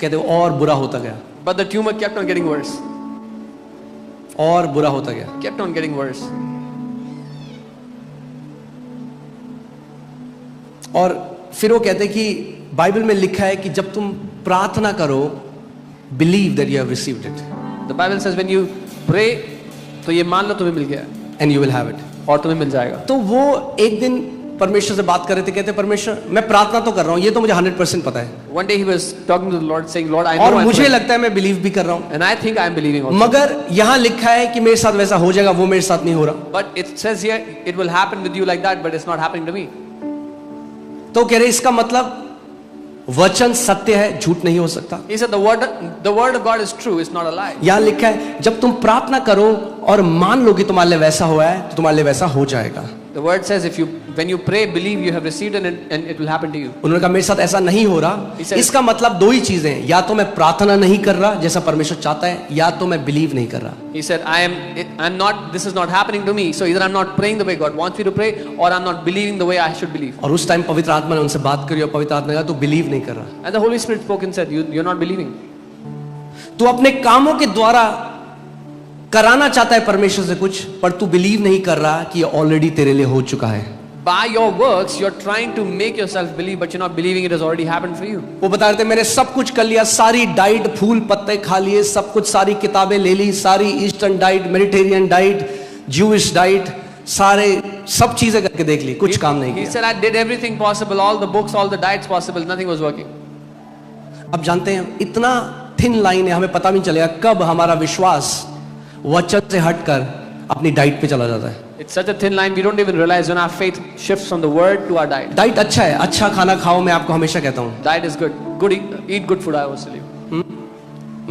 कहते और बुरा होता गया, But the tumor kept on getting worse. और बुरा होता गया। Kept on getting worse. और फिर वो कहते कि बाइबल में लिखा है कि जब तुम प्रार्थना करो, believe that you have received it The Bible says when you pray, तो ये मान लो तुम्हें मिल गया and you will have it. और तुम्हें मिल जाएगा। तो वो एक दिन परमेश्वर से बात कर रहे थे, कहते परमेश्वर मैं प्रार्थना तो कर रहा हूँ, ये तो मुझे 100% पता है, One day he was talking to the Lord, saying, Lord, I know और I'm मुझे praying, लगता है मैं बिलीव भी कर रहा हूँ, and I think I'm believing also. मगर यहाँ लिखा है कि मेरे साथ वैसा हो जाएगा, वो मेरे साथ नहीं हो रहा। But it says here, it will happen with you like that, but it's not happening to me. तो कह रहे इसका मतलब वचन सत्य है, झूठ नहीं हो सकता। He said the word of God is true, it's not a lie. यहाँ लिखा है जब तुम प्रार्थना करो और मान लो कि तुम्हारे लिए वैसा हुआ है, तो तुम्हारे लिए वैसा हो जाएगा। The word says when you pray, believe you have received it and it will happen to you. उन्होंने कहा मेरे साथ ऐसा नहीं हो रहा। इसका मतलब दो ही चीजें, या तो मैं प्रार्थना नहीं कर रहा जैसा परमेश्वर चाहता है, या तो मैं बिलीव नहीं कर रहा। He said I'm not, this is not happening to me, so either I'm not praying the way God wants me to pray or I'm not believing the way I should believe. और उस time पवित्र आत्मा ने उनसे बात करी और पवित्र आत्मा ने कहा तू बिलीव नहीं कर रहा, And the Holy Spirit spoke and said you're not believing. तू अपने कामों के द्वारा कराना चाहता है परमेश्वर से कुछ, पर तू बिलीव नहीं कर रहा कि ये ऑलरेडी तेरे लिए हो चुका है। By your works you're trying to make yourself believe, but you're not believing it has already happened for you. वो बता रहे थे मैंने सब कुछ कर लिया, सारी डाइट, फूल पत्ते खा लिए, सब कुछ, सारी किताबें ले ली, सारी eastern diet, Mediterranean diet, Jewish diet, सारे सब चीजें करके देख ली, कुछ काम नहीं He किया। said I did everything possible, all the books, all the diets possible, nothing was working. अब जानते हैं इतना थिन लाइन है, हमें पता भी नहीं चलेगा कब हमारा विश्वास वचन से हटकर अपनी डाइट पे चला जाता है। It's such a thin line, we don't even realize when our faith shifts from the word to our diet. Diet अच्छा है, अच्छा खाना खाओ, मैं आपको हमेशा कहता हूँ, Diet is good, eat good food, I always tell you.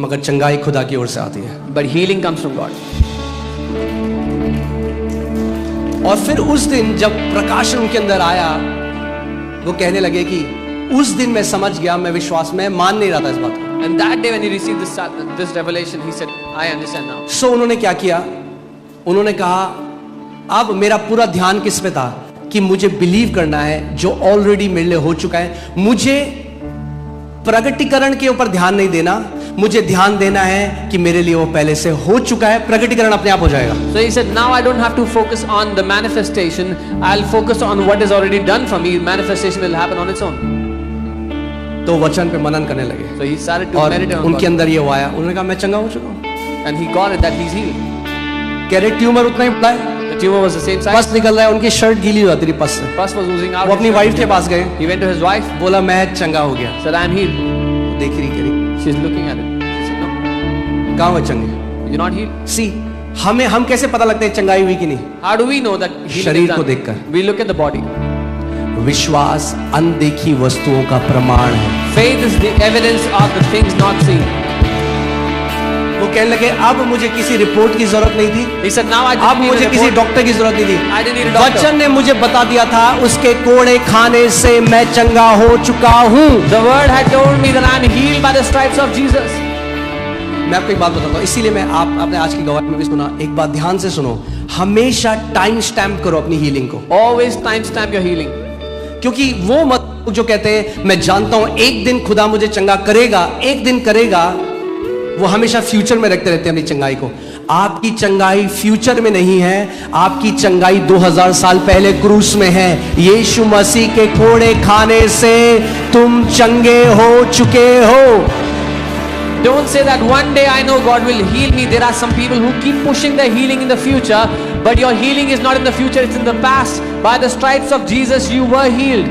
मगर चंगाई खुदा की ओर से आती है। But healing comes from God. और फिर उस दिन जब प्रकाशन उनके अंदर आया, वो कहने लगे कि उस दिन मैं समझ गया, मैं विश्वास में मान नहीं रहा था इस बात को। And that day when he received this revelation, he said, I understand now. सो उन्होंने क्या किया, उन्होंने कहा अब मेरा पूरा ध्यान किस पे था कि मुझे बिलीव करना है जो ऑलरेडी मेरे लिए हो चुका है, मुझे प्रगटीकरण के ऊपर ध्यान नहीं देना, मुझे ध्यान देना है कि मेरे लिए वो पहले से हो चुका है, प्रगटीकरण अपने आप हो जाएगा। So he said, now I don't have to focus on the manifestation, I'll focus on what is already done for me, manifestation will happen on its own. तो वचन पे मनन करने लगे, So he started to और meditate on उनके God. अंदर ये वो आया, उन्होंने कहा मैं चंगा हो चुका हूँ। And he got it that he's healed. कह रहे ट्यूमर उतना ही बड़ा है, The tumor was the same size. पस निकल रहा है, उनकी शर्ट गीली हो जाती थी पस से। Pus was oozing out. वो अपनी वाइफ के पास गए, He went to his wife, बोला मैं चंगा हो गया। said, I'm healed. देख रही कह रही She's looking at it. She said, no, कहाँ हुआ चंगे? you're not healed. सी हम कैसे पता लगता है चंगाई हुई कि नहीं? How do we know that healing शरीर is को done? देखकर। We look at the body. विश्वास अनदेखी वस्तुओं का प्रमाण है। Faith is the evidence of the things not seen. वो कहने लगे अब मुझे किसी रिपोर्ट की जरूरत नहीं थी, He said, now I अब didn't need मुझे a किसी report. डॉक्टर की जरूरत नहीं थी। I didn't need a doctor. वचन ने मुझे बता दिया था उसके कोड़े खाने से मैं चंगा हो चुका हूँ। The word had told me that I'm healed by the stripes of Jesus. मैं आपको एक बात बताता हूँ, इसीलिए मैं आपने आज की गवाही में भी सुना, एक बात ध्यान से सुनो, हमेशा टाइम स्टैम्प करो अपनी हीलिंग को। Always timestamp your healing. क्योंकि वो मत जो कहते हैं मैं जानता हूं एक दिन खुदा मुझे चंगा करेगा, एक दिन करेगा, वो हमेशा फ्यूचर में रखते रहते हैं अपनी चंगाई को। आपकी चंगाई फ्यूचर में नहीं है, आपकी चंगाई 2000 साल पहले क्रूस में है। यीशु मसीह के कोड़े खाने से तुम चंगे हो चुके हो। Don't say that one day I know God will heal me. There are some people who keep pushing their healing in the future, but your healing is not in the future, it's in the past. By the stripes of Jesus you were healed.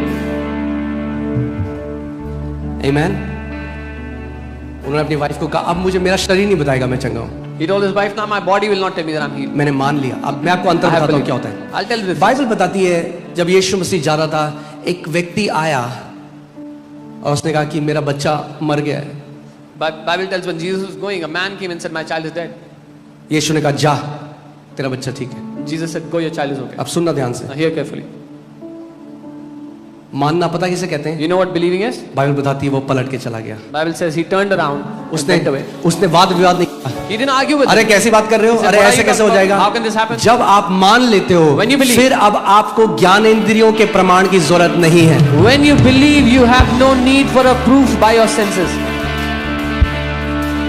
Amen. उन्होंने अपनी wife को कहा अब मुझे मेरा शरीर नहीं बताएगा मैं चंगा हूं। He told his wife, now my body will not tell me that I'm healed. मैंने मान लिया। अब मैं आपको अंतर I have बताता हूं believed. क्या होता है। I'll tell you this. Bible बताती है जब यीशु मसीह जा रहा था, एक व्यक्ति आया और उसने कहा कि मेरा बच्चा मर गया है। But Bible tells when Jesus was going, a man came and said, my child is dead. यीशु ने कहा जा तेरा बच्चा ठीक है। Jesus said, go, your child is okay. अब सुनना ध्यान से, Now hear carefully. मानना पता किसे कहते हैं? You know what believing is? Bible बताती है वो पलट के चला गया। Bible says he turned around and उसने went away. उसने वाद विवाद नहीं किया। He didn't argue with अरे him. कैसी बात कर रहे हो, He said, अरे "What are ऐसे you कैसे हो talking about? जाएगा? How can this happen?" जब आप मान लेते हो When you believe. फिर अब आपको ज्ञानेंद्रियों के प्रमाण की जरूरत नहीं है। When you believe, you have no need for a proof by your senses.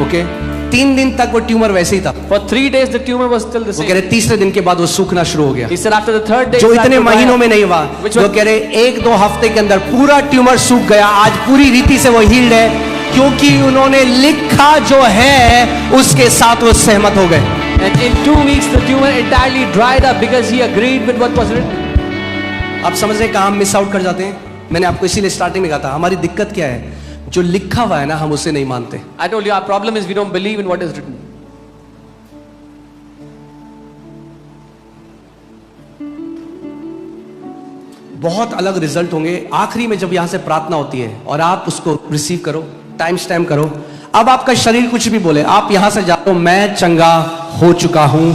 Okay 3 दिन तक वो ट्यूमर वैसे ही था। For 3 days the tumor was still the वो कह same. रहे तीसरे दिन के बाद वो सूखना शुरू हो गया, He said after the third day, जो it started इतने to dry महीनों up. में नहीं हुआ। Which वो was- कह रहे 1-2 हफ्ते के अंदर पूरा ट्यूमर सूख गया। आज पूरी रीति से वो हील्ड है, क्योंकि उन्होंने लिखा जो है उसके साथ वो सहमत हो गए। And in 2 weeks the tumor entirely dried up because he agreed with what was written. आप समझ रहे कहाँ हम मिस आउट कर जाते हैं? मैंने आपको इसीलिए स्टार्टिंग में कहा था, हमारी दिक्कत क्या है, जो लिखा हुआ है ना हम उसे नहीं मानते। I told you our problem is we don't believe in what is written. बहुत अलग रिजल्ट होंगे आखिरी में जब यहां से प्रार्थना होती है और आप उसको रिसीव करो, टाइम स्टैम्प करो। अब आपका शरीर कुछ भी बोले, आप यहां से जाते हो मैं चंगा हो चुका हूं,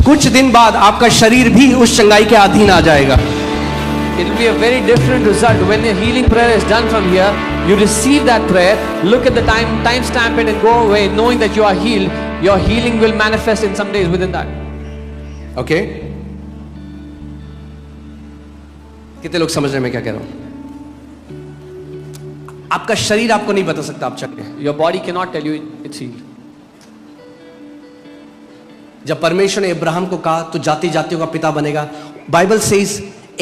कुछ दिन बाद आपका शरीर भी उस चंगाई के अधीन आ जाएगा। It will be a very different result when the healing prayer is done from here. You receive that prayer, look at the time stamp it and go away knowing that you are healed. Your healing will manifest in some days within that. Okay कितने लोग समझ रहे हैं मैं क्या कह रहा हूं? आपका शरीर आपको नहीं बता सकता आप चंगे। Your body cannot tell you it's healed. जब परमेश्वर ने अब्राहम को कहा तो जाति जातियों का पिता बनेगा, Bible says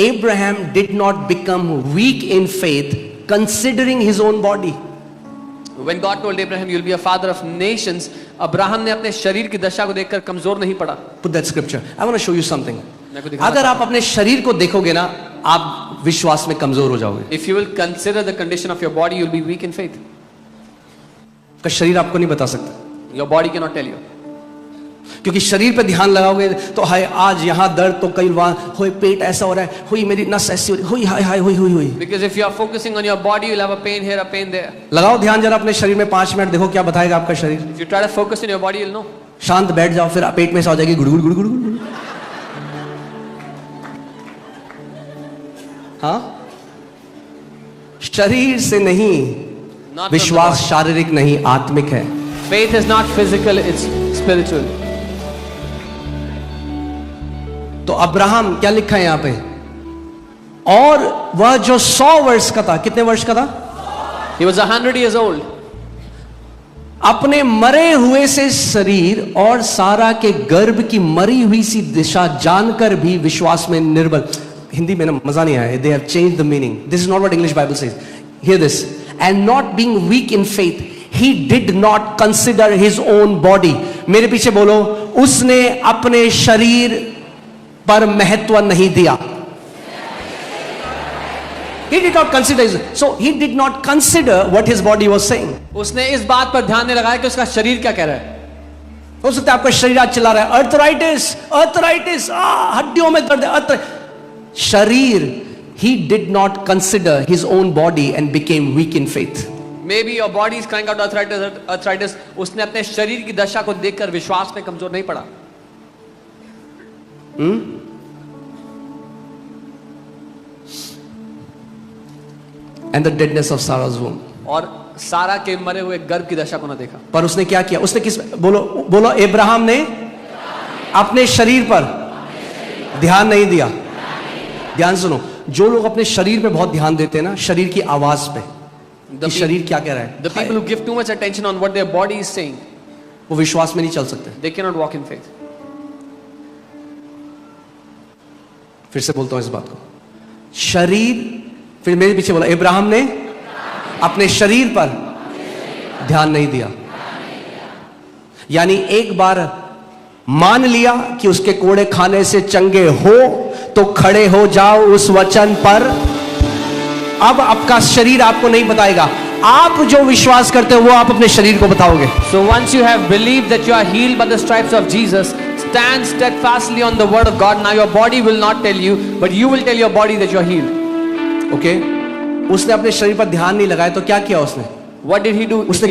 Abraham did not become weak in faith considering his own body. When God told Abraham you'll be a father of nations, Abraham ने अपने शरीर की दशा को देखकर कमजोर नहीं पड़ा। Put that scripture. I want to show you something. मैं आपको दिखाना अगर आप अपने शरीर को देखोगे ना, आप विश्वास में कमजोर हो जाओगे। If you will consider the condition of your body, you'll be weak in faith. का शरीर आपको नहीं बता सकता, Your body cannot tell you. क्योंकि शरीर पे ध्यान लगाओगे तो हाय आज यहाँ दर्द तो कई वहां हुई, पेट ऐसा हो रहा है, हुई मेरी नस ऐसी हो रही, हुई हाय हाय हुई हुई हुई। Because if you are focusing on your body, you'll have a pain here, a pain there. लगाओ ध्यान जरा अपने शरीर में 5 मिनट, देखो क्या बताएगा आपका शरीर। If you try to focus in your body, you'll know. शांत बैठ जाओ, फिर पेट में ऐसा हो जाएगी गुड़गुड़ गुड़गुड़ गुड़गुड़। हाँ, शरीर से नहीं, Not from the विश्वास body. शारीरिक नहीं आत्मिक है। Faith is not physical, it's spiritual. तो अब्राहम क्या लिखा है यहां पे, और वह जो 100 वर्ष का था, कितने वर्ष का था? He was 100 years old. अपने मरे हुए से शरीर और सारा के गर्भ की मरी हुई सी दिशा जानकर भी विश्वास में निर्बल। हिंदी में ना मजा नहीं आया, they have changed the meaning, this is not what English Bible says, hear this, and not being weak in faith he did not consider his own body. मेरे पीछे बोलो, उसने अपने शरीर पर महत्व नहीं दिया। He did not consider, so he did not consider what his body was saying. उसने इस बात पर ध्यान नहीं लगाया कि उसका शरीर क्या कह रहा है। हो सकता है आपका शरीर आज चिल्ला रहा है अर्थराइटिस अर्थराइटिस, हड्डियों में दर्द है, शरीर, he did not consider his own body and became weak in faith. Maybe your body is crying out arthritis. उसने अपने शरीर की दशा को देखकर विश्वास में कमजोर नहीं पड़ा। And the deadness of Sarah's womb. और सारा के मरे हुए गर्भ की दशा को ना देखा। पर उसने क्या किया, उसने किस, बोलो बोलो, अब्राहम ने अपने शरीर पर ध्यान नहीं दिया। ध्यान सुनो, जो लोग अपने शरीर पे बहुत ध्यान देते हैं ना, शरीर की आवाज पे, कि शरीर क्या कह रहा है, The people who give too much attention on what their body is saying, वो विश्वास में नहीं चल सकते। they cannot walk in faith. फिर से बोलता हूं इस बात को, शरीर, फिर मेरे पीछे बोला, अब्राहम ने अपने शरीर पर ध्यान नहीं दिया। यानी एक बार मान लिया कि उसके कोड़े खाने से चंगे हो तो खड़े हो जाओ उस वचन पर। अब आपका शरीर आपको नहीं बताएगा, आप जो विश्वास करते हो वो आप अपने शरीर को बताओगे। So once you have believed that you are healed by the stripes of Jesus, stand steadfastly on the word of God. Now your body will not tell you, but you will tell your body that you are healed. Okay, उसने अपने शरीर पर ध्यान नहीं लगाया तो क्या किया उसने? What did he do? उसने